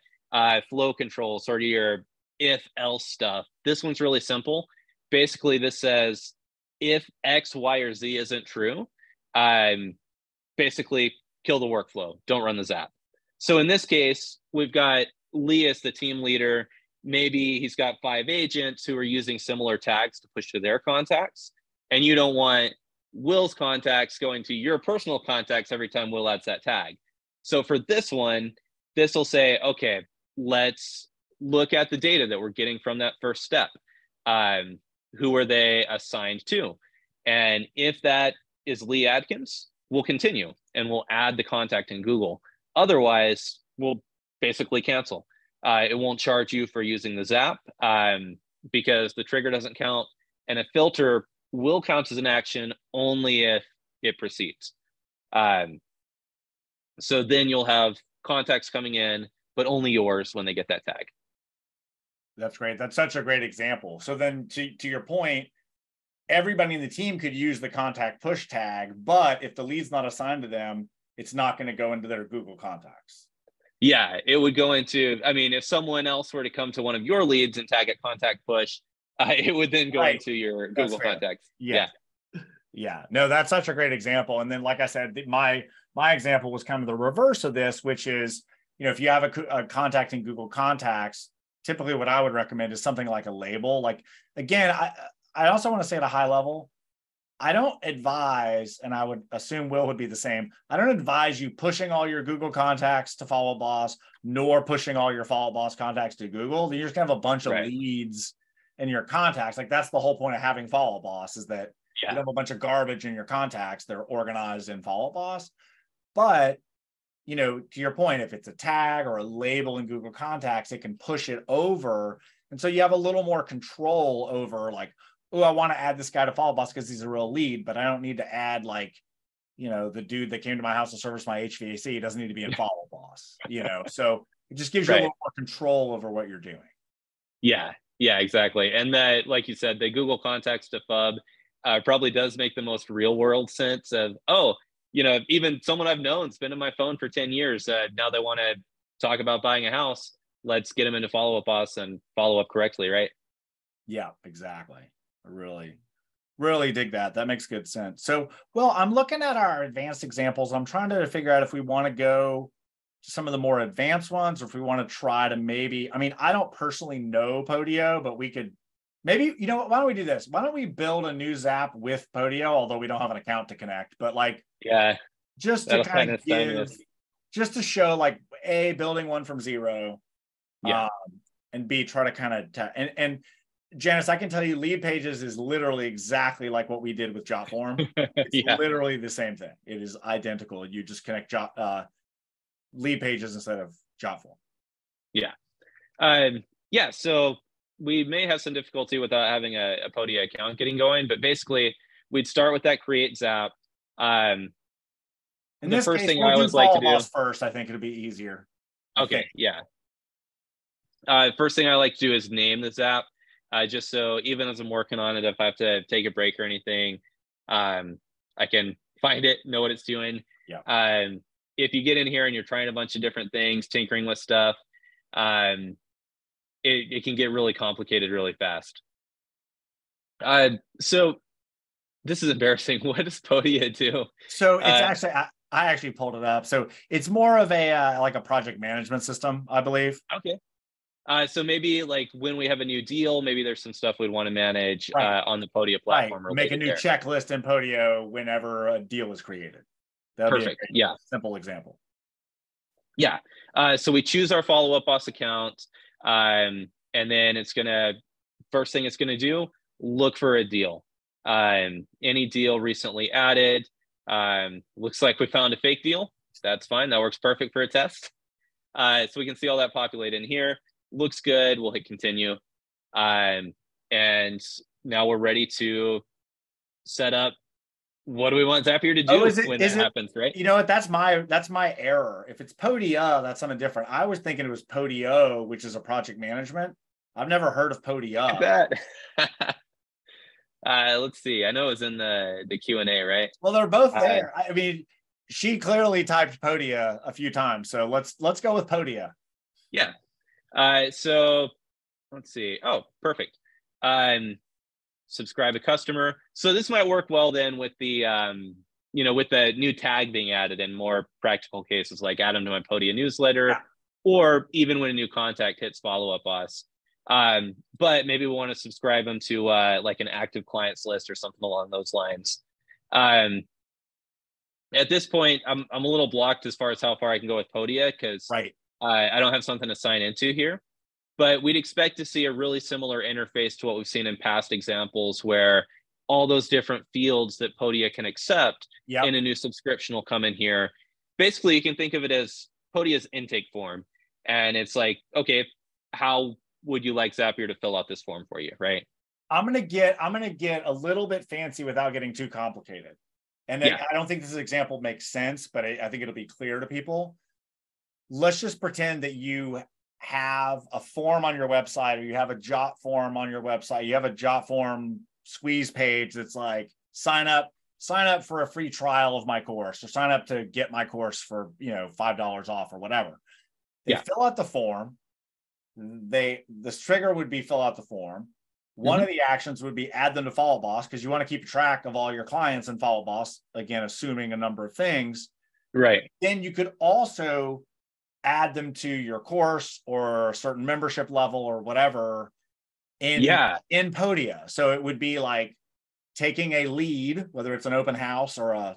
flow control, sort of your if-else stuff. This one's really simple. Basically, this says, if X, Y, or Z isn't true, basically kill the workflow. Don't run the Zap. So in this case, we've got Lee as the team leader. Maybe he's got 5 agents who are using similar tags to push to their contacts. And you don't want Will's contacts going to your personal contacts every time Will adds that tag. So for this one, this will say, okay, let's look at the data that we're getting from that first step. Who are they assigned to? And if that is Lee Adkins, we'll continue and we'll add the contact in Google. Otherwise, we'll basically cancel. It won't charge you for using the Zap because the trigger doesn't count, and a filter will count as an action only if it proceeds. So then you'll have contacts coming in, but only yours when they get that tag. That's great. That's such a great example. So then to your point, everybody in the team could use the contact push tag, but if the lead's not assigned to them, it's not going to go into their Google contacts. Yeah, it would go into, I mean, if someone else were to come to one of your leads and tag it contact push, it would then go into your Google contacts. Yeah. No, that's such a great example. And then, like I said, my example was kind of the reverse of this, which is, if you have a contact in Google contacts, typically what I would recommend is something like a label. Like, again, I also want to say at a high level, I don't advise, and I would assume Will would be the same, I don't advise you pushing all your Google contacts to Follow Boss, nor pushing all your Follow Boss contacts to Google. You're just going to have a bunch of leads in your contacts. Like, that's the whole point of having Follow Boss, is that you don't have a bunch of garbage in your contacts. They're organized in Follow Boss. But, to your point, if it's a tag or a label in Google Contacts, it can push it over. And so you have a little more control over, like, oh, I want to add this guy to Follow Boss because he's a real lead, but I don't need to add, like, the dude that came to my house to service my HVAC. He doesn't need to be in Follow Boss, So it just gives you a little more control over what you're doing. Yeah, exactly. And that, like you said, the Google Contacts to FUB probably does make the most real world sense of, even someone I've known's been in my phone for 10 years. Now they want to talk about buying a house. Let's get them into Follow Up Boss and follow up correctly, right? Yeah, exactly. I really dig that. That makes good sense. So, well, I'm looking at our advanced examples. I'm trying to figure out if we want to go to some of the more advanced ones, or if we want to try to maybe, I don't personally know Podio, but we could maybe, why don't we do this? Why don't we build a new Zap with Podio, although we don't have an account to connect, but just to kind of give, just to show, like, A, building one from zero, and B, try to kind of, and Janice, I can tell you lead pages is literally exactly like what we did with Jotform. It's Yeah. literally the same thing. It is identical. You just connect lead pages instead of Jotform. Yeah. Yeah. So we may have some difficulty without having a Podia account getting going, but basically we'd start with that create Zap. In The this first case, thing we'll I do always like to do. Follow first. I think it'll be easier. Okay. Yeah. First thing I like to do is name the Zap, just so even as I'm working on it, if I have to take a break or anything, I can find it, know what it's doing. Yeah. If you get in here and you're trying a bunch of different things, tinkering with stuff, it can get really complicated really fast. So this is embarrassing. What does Podia do? So it's actually, I actually pulled it up. So it's more of a like a project management system, I believe. Okay. So maybe like when we have a new deal, maybe there's some stuff we'd want to manage on the Podia platform. Right. Make a new checklist in Podio whenever a deal is created. That'll Perfect. be a simple example. Yeah. So we choose our follow-up boss account, and then first thing it's gonna do, look for a deal. Any deal recently added. Looks like we found a fake deal. That's fine. That works perfect for a test. So we can see all that populate in here. Looks good. We'll hit continue. And now we're ready to set up. What do we want Zapier to do when that happens, right? You know what? That's my error. If it's Podia, that's something different. I was thinking it was Podio, which is a project management. I've never heard of Podia. Let's see. I know it was in the Q&A, right? Well, they're both there. I mean, she clearly typed Podia a few times, so let's go with Podia. Yeah. So let's see. Oh, perfect. Subscribe a customer. So this might work well then with the with the new tag being added in more practical cases, like add them to my Podia newsletter, or even when a new contact hits follow up us. But maybe we want to subscribe them to like an active clients list or something along those lines. At this point, I'm a little blocked as far as how far I can go with Podia because I don't have something to sign into here. But we'd expect to see a really similar interface to what we've seen in past examples where all those different fields that Podia can accept in a new subscription will come in here. Basically, you can think of it as Podia's intake form. And it's like, okay, how would you like Zapier to fill out this form for you, right? I'm gonna get a little bit fancy without getting too complicated. And I don't think this example makes sense, but I think it'll be clear to people. Let's just pretend that you have a form on your website, or you have a Jot form on your website. You have a Jot form squeeze page that's like, sign up for a free trial of my course, or sign up to get my course for $5 off or whatever. They fill out the form. The trigger would be fill out the form. One of the actions would be add them to Follow Boss, because you want to keep track of all your clients in Follow Boss, again, assuming a number of things. Right. Then you could also add them to your course or a certain membership level or whatever in Podia. So it would be like taking a lead, whether it's an open house or a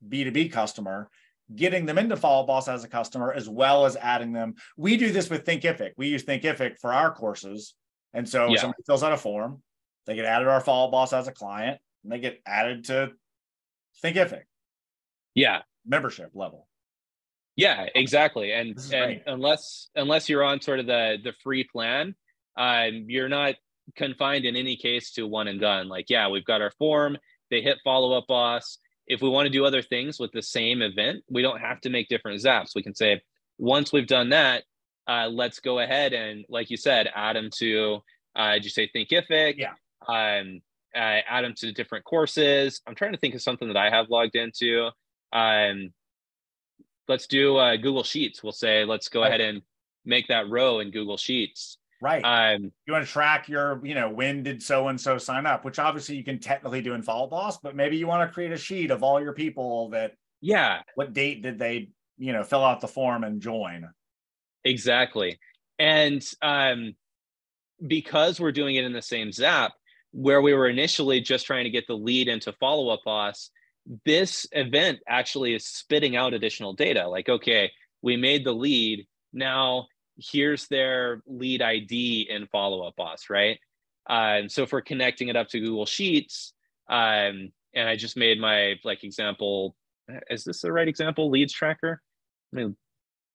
B2B customer, getting them into Follow Boss as a customer, as well as adding them. We do this with Thinkific. We use Thinkific for our courses. And so somebody fills out a form, they get added to our Follow Boss as a client, and they get added to Thinkific. Yeah. Membership level. Yeah, exactly. And unless you're on sort of the free plan, you're not confined in any case to one and done. Like, we've got our form, they hit Follow Up Boss. If we want to do other things with the same event, we don't have to make different Zaps. We can say, once we've done that, let's go ahead and, like you said, add them to, did you say Thinkific? Yeah. Add them to different courses. I'm trying to think of something that I have logged into. Let's do Google Sheets. We'll say, let's go ahead and make that row in Google Sheets. Right. You want to track your, when did so-and-so sign up, which obviously you can technically do in Follow Boss, but maybe you want to create a sheet of all your people that, what date did they, fill out the form and join? Exactly. And because we're doing it in the same Zap, where we were initially just trying to get the lead into Follow Up Boss, this event actually is spitting out additional data. Like, okay, we made the lead. Now here's their lead ID in Follow Up Boss, right? So if we're connecting it up to Google Sheets, and I just made my like example, is this the right example? Leads tracker? I mean,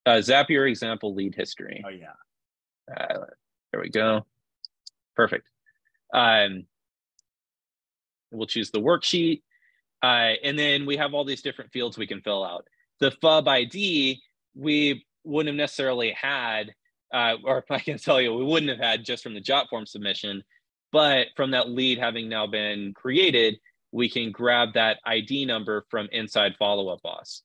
Zapier example lead history. Oh yeah. There we go. Perfect. We'll choose the worksheet. And then we have all these different fields we can fill out. The FUB ID, we wouldn't have necessarily had, or I can tell you, we wouldn't have had just from the job form submission, but from that lead having now been created, we can grab that ID number from inside Follow Up Boss.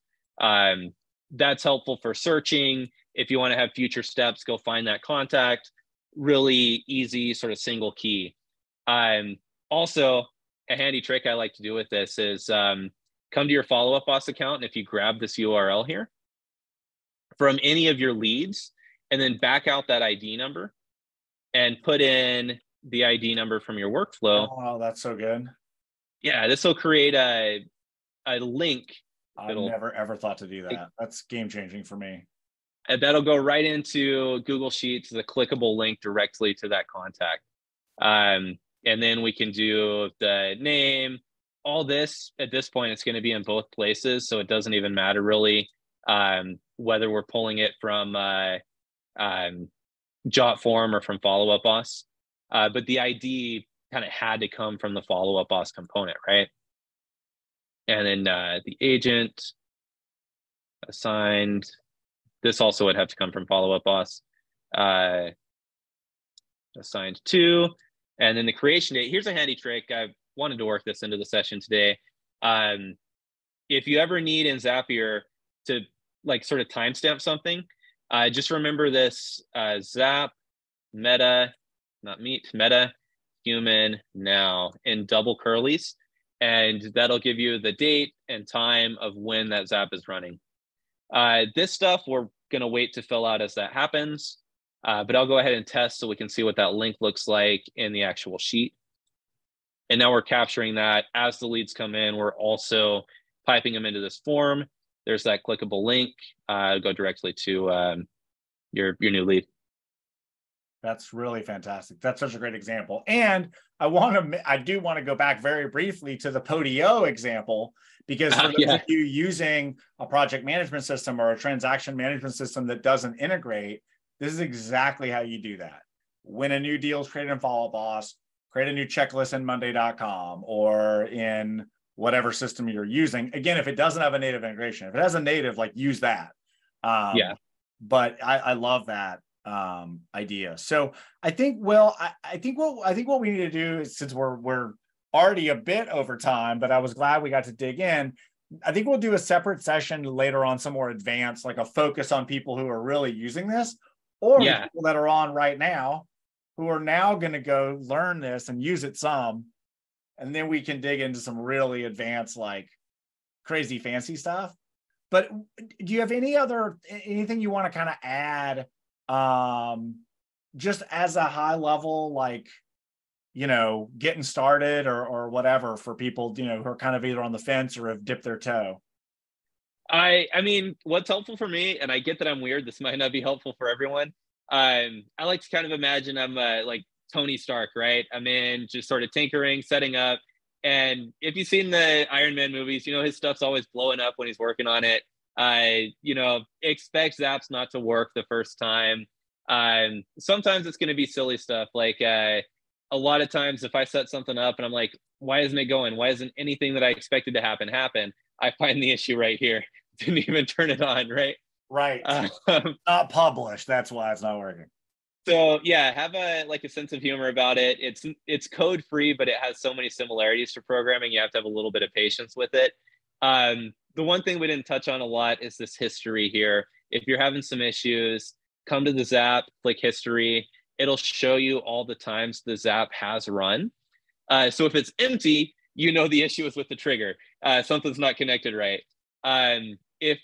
That's helpful for searching. If you want to have future steps, go find that contact. Really easy, sort of single key. Also, a handy trick I like to do with this is come to your Follow Up Boss account, and if you grab this URL here from any of your leads, and then back out that ID number and put in the ID number from your workflow. Oh, that's so good. Yeah, this will create a link. I've never ever thought to do that. That's game changing for me. And that'll go right into Google Sheets, the clickable link directly to that contact. And then we can do the name. All this, at this point, it's going to be in both places, so it doesn't even matter really whether we're pulling it from Jot form or from Follow Up Boss. But the ID kind of had to come from the Follow Up Boss component, right? And then the agent assigned. This also would have to come from Follow Up Boss. Assigned to. And then the creation date. Here's a handy trick. I wanted to work this into the session today. If you ever need in Zapier to like sort of timestamp something, just remember this Zap meta, not meet, meta human now in double curlies. And that'll give you the date and time of when that Zap is running. This stuff we're going to wait to fill out as that happens. But I'll go ahead and test so we can see what that link looks like in the actual sheet. And now we're capturing that as the leads come in. We're also piping them into this form. There's that clickable link. Go directly to your new lead. That's really fantastic. That's such a great example. And I do want to go back very briefly to the Podio example, because for those of you using a project management system or a transaction management system that doesn't integrate, this is exactly how you do that. When a new deal is created in Follow Up Boss, create a new checklist in Monday.com or in whatever system you're using. Again, if it doesn't have a native integration, if it has a native, like use that. But I love that idea. So I think, Will, I think what we need to do is, since we're already a bit over time, but I was glad we got to dig in. I think we'll do a separate session later on, some more advanced, like a focus on people who are really using this, or people that are on right now who are now going to go learn this and use it some. And then we can dig into some really advanced, like crazy fancy stuff. But do you have anything you want to kind of add, just as a high level, like, getting started or whatever for people, who are kind of either on the fence or have dipped their toe? I mean, what's helpful for me, and I get that I'm weird, this might not be helpful for everyone. I like to kind of imagine I'm like Tony Stark, right? I'm in just sort of tinkering, setting up. And if you've seen the Iron Man movies, his stuff's always blowing up when he's working on it. Expect Zaps not to work the first time. Sometimes it's going to be silly stuff. Like a lot of times if I set something up and I'm like, why isn't it going? Why isn't anything that I expected to happen? I find the issue right here. Didn't even turn it on, right? Right. Not published. That's why it's not working. So yeah, have a sense of humor about it. It's code free, but it has so many similarities to programming. You have to have a little bit of patience with it. The one thing we didn't touch on a lot is this history here. If you're having some issues, come to the Zap, click history. It'll show you all the times the Zap has run. So if it's empty, the issue is with the trigger. Something's not connected right. If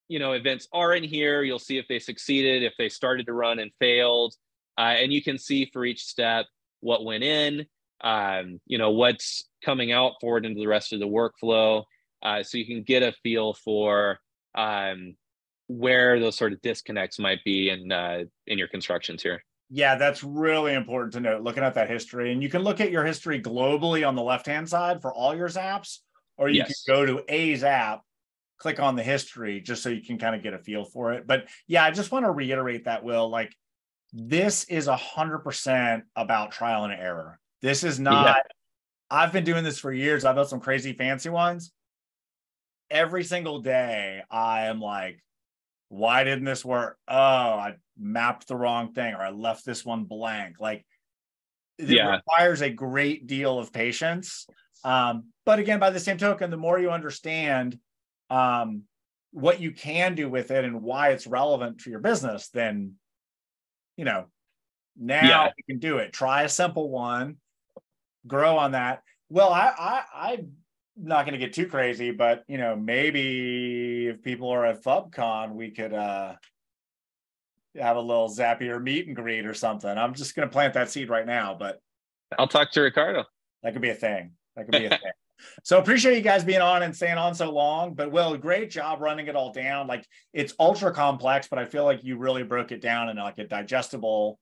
events are in here, you'll see if they succeeded, if they started to run and failed. And you can see for each step what went in, what's coming out forward into the rest of the workflow. So you can get a feel for where those sort of disconnects might be in your constructions here. Yeah, that's really important to note, looking at that history. And you can look at your history globally on the left-hand side for all your Zaps, or you can go to a Zap, click on the history, just so you can kind of get a feel for it. But yeah, I just want to reiterate that, Will, like, this is 100% about trial and error. This is not, I've been doing this for years. I've built some crazy fancy ones. Every single day, I am like, why didn't this work? Oh, I mapped the wrong thing, or I left this one blank. Like, it requires a great deal of patience. But again, by the same token, the more you understand what you can do with it and why it's relevant to your business, then, you know, now you can do it. Try a simple one, grow on that. Well, I'm not going to get too crazy, but, you know, maybe if people are at FUBCon, we could have a little Zapier meet and greet or something. I'm just going to plant that seed right now, but I'll talk to Ricardo. That could be a thing. That could be a thing. So appreciate you guys being on and staying on so long. But Will, great job running it all down. Like, it's ultra complex, but I feel like you really broke it down in like a digestible,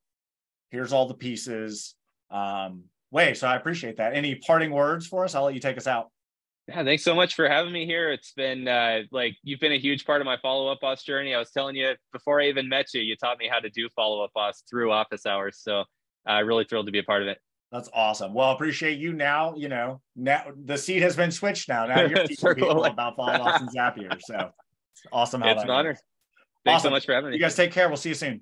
here's all the pieces way. So I appreciate that. Any parting words for us? I'll let you take us out. Yeah, thanks so much for having me here. It's been like, you've been a huge part of my follow-up boss journey. I was telling you before I even met you, you taught me how to do follow-up boss through office hours. So really thrilled to be a part of it. That's awesome. Well, appreciate you. Now, you know, now the seat has been switched now. Now you're teaching people about follow-ups and Zapier. So it's awesome. It's an honor. Thanks so much for having me. You guys take care. We'll see you soon.